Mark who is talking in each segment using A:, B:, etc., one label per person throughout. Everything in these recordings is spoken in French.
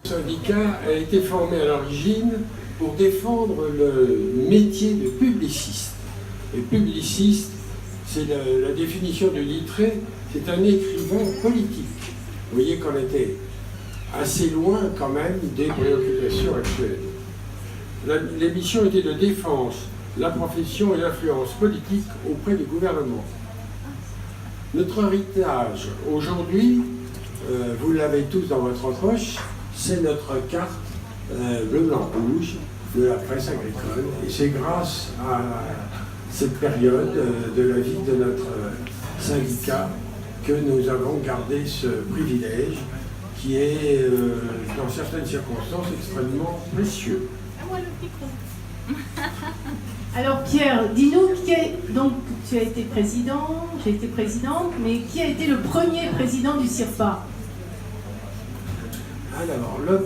A: Le syndicat a été formé à l'origine pour défendre le métier de publiciste. Et publiciste, c'est la définition de Littré, c'est un écrivain politique. Vous voyez qu'on était assez loin quand même des préoccupations actuelles. L'émission était de défense, la profession et l'influence politique auprès du gouvernement. Notre héritage aujourd'hui, vous l'avez tous dans votre encoche, c'est notre carte bleu, blanc, rouge de la presse agricole. Et c'est grâce à cette période de la vie de notre syndicat que nous avons gardé ce privilège qui est, dans certaines circonstances, extrêmement précieux.
B: Alors Pierre, dis-nous, donc tu as été président, j'ai été présidente, mais qui a été le premier président du CIRPA?
A: Alors, le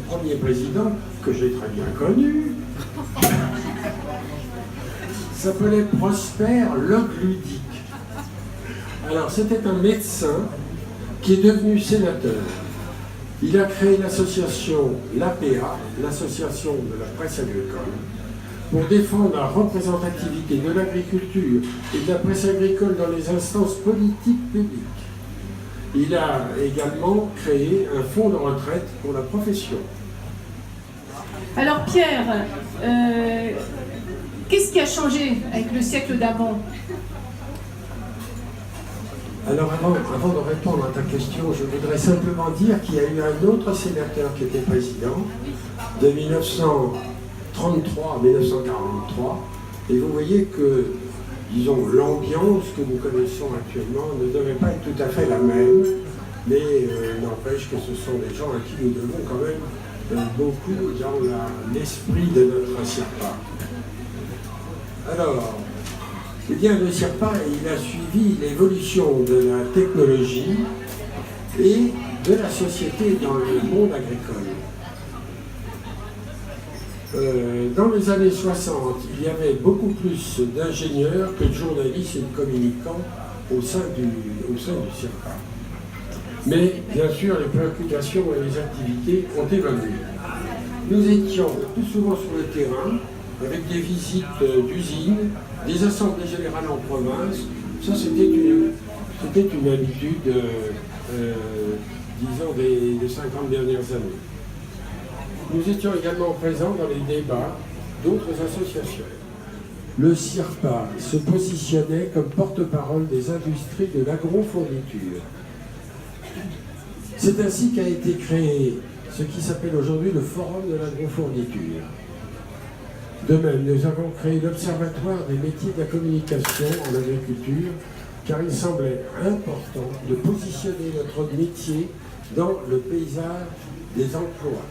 A: premier président, que j'ai très bien connu, s'appelait Prosper Logludic. Alors, c'était un médecin qui est devenu sénateur. Il a créé l'association l'APA, l'association de la presse agricole, pour défendre la représentativité de l'agriculture et de la presse agricole dans les instances politiques publiques. Il a également créé un fonds de retraite pour la profession.
B: Alors Pierre, qu'est-ce qui a changé avec le siècle d'avant?
A: Alors avant de répondre à ta question, je voudrais simplement dire qu'il y a eu un autre sénateur qui était président de 1933 à 1943. Et vous voyez que, disons, l'ambiance que nous connaissons actuellement ne devait pas être tout à fait la même, mais n'empêche que ce sont des gens à qui nous devons quand même beaucoup dans l'esprit de notre CIRPA. Alors, eh bien, le CIRPA, il a suivi l'évolution de la technologie et de la société dans le monde agricole. Dans les années 60, il y avait beaucoup plus d'ingénieurs que de journalistes et de communicants au sein du CIRPA. Mais, bien sûr, les préoccupations et les activités ont évolué. Nous étions plus souvent sur le terrain, avec des visites d'usines, des assemblées générales en province. Ça, c'était une habitude, disons, des 50 dernières années. Nous étions également présents dans les débats d'autres associations. Le CIRPA se positionnait comme porte-parole des industries de l'agrofourniture. C'est ainsi qu'a été créé ce qui s'appelle aujourd'hui le Forum de l'agrofourniture. De même, nous avons créé l'Observatoire des métiers de la communication en agriculture, car il semblait important de positionner notre métier dans le paysage des emplois.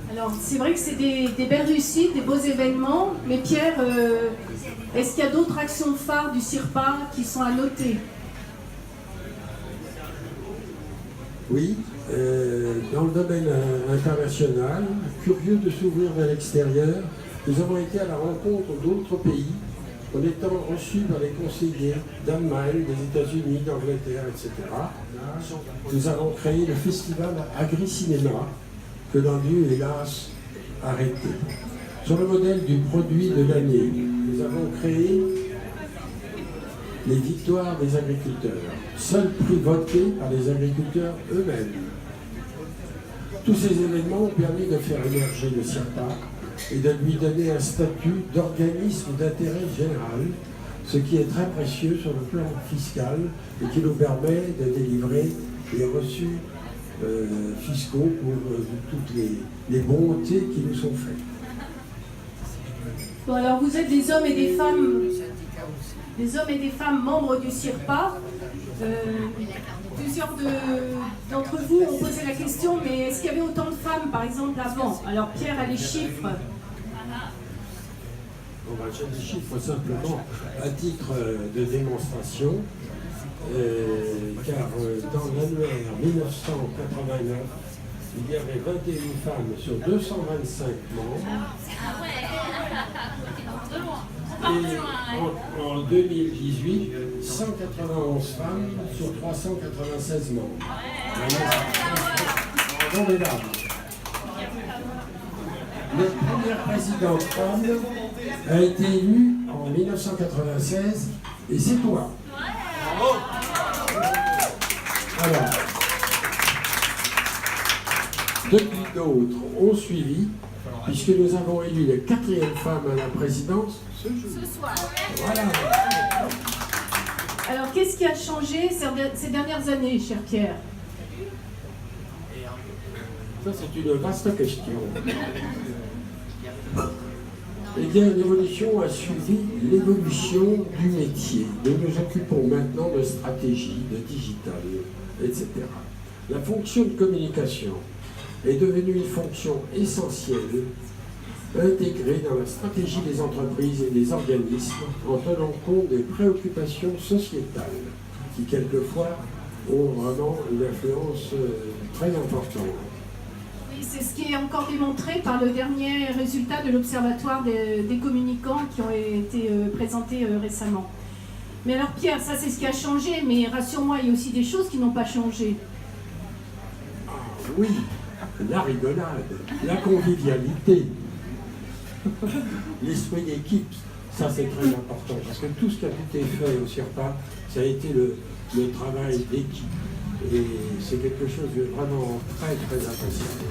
B: Alors, c'est vrai que c'est des belles réussites, des beaux événements, mais Pierre, est-ce qu'il y a d'autres actions phares du CIRPA qui sont à noter?
A: Oui, dans le domaine international, curieux de s'ouvrir vers l'extérieur, nous avons été à la rencontre d'autres pays, en étant reçus par les conseillers d'Allemagne, des États-Unis, d'Angleterre, etc. Nous avons créé le festival Agri-Cinéma, que l'on a dû, hélas, arrêter. Sur le modèle du produit de l'année, nous avons créé les victoires des agriculteurs, seul prix voté par les agriculteurs eux-mêmes. Tous ces événements ont permis de faire émerger le CIRPA et de lui donner un statut d'organisme d'intérêt général, ce qui est très précieux sur le plan fiscal et qui nous permet de délivrer les reçus fiscaux pour toutes les bontés qui nous sont faites.
B: Bon, alors vous êtes des hommes et des femmes membres du CIRPA. Plusieurs d'entre vous ont posé la question, mais est-ce qu'il y avait autant de femmes, par exemple, avant? Alors Pierre a les chiffres.
A: J'ai des chiffres simplement à titre de démonstration, car dans l'annuaire 1989, il y avait 21 femmes sur 225 membres. Et en 2018, 191 femmes sur 396 membres. Pardon, mesdames. Notre première présidente femme a été élue en 1996 et c'est toi. Alors, depuis d'autres ont suivi, puisque nous avons élu la 4e femme à la présidence ce soir. Voilà.
B: Alors, qu'est-ce qui a changé ces dernières années, cher Pierre?
A: Ça, c'est une vaste question. Eh bien, l'évolution a suivi l'évolution du métier. Nous nous occupons maintenant de stratégie, de digital, etc. La fonction de communication est devenue une fonction essentielle, intégrée dans la stratégie des entreprises et des organismes en tenant compte des préoccupations sociétales qui, quelquefois, ont vraiment une influence très importante.
B: Oui, c'est ce qui est encore démontré par le dernier résultat de l'Observatoire des communicants qui ont été présentés récemment. Mais alors Pierre, ça c'est ce qui a changé, mais rassure-moi, il y a aussi des choses qui n'ont pas changé.
A: Ah oui, la rigolade, la convivialité, l'esprit d'équipe, ça c'est très important, parce que tout ce qui a été fait au CIRPA, ça a été le travail d'équipe. Et c'est quelque chose de vraiment très très appréciable.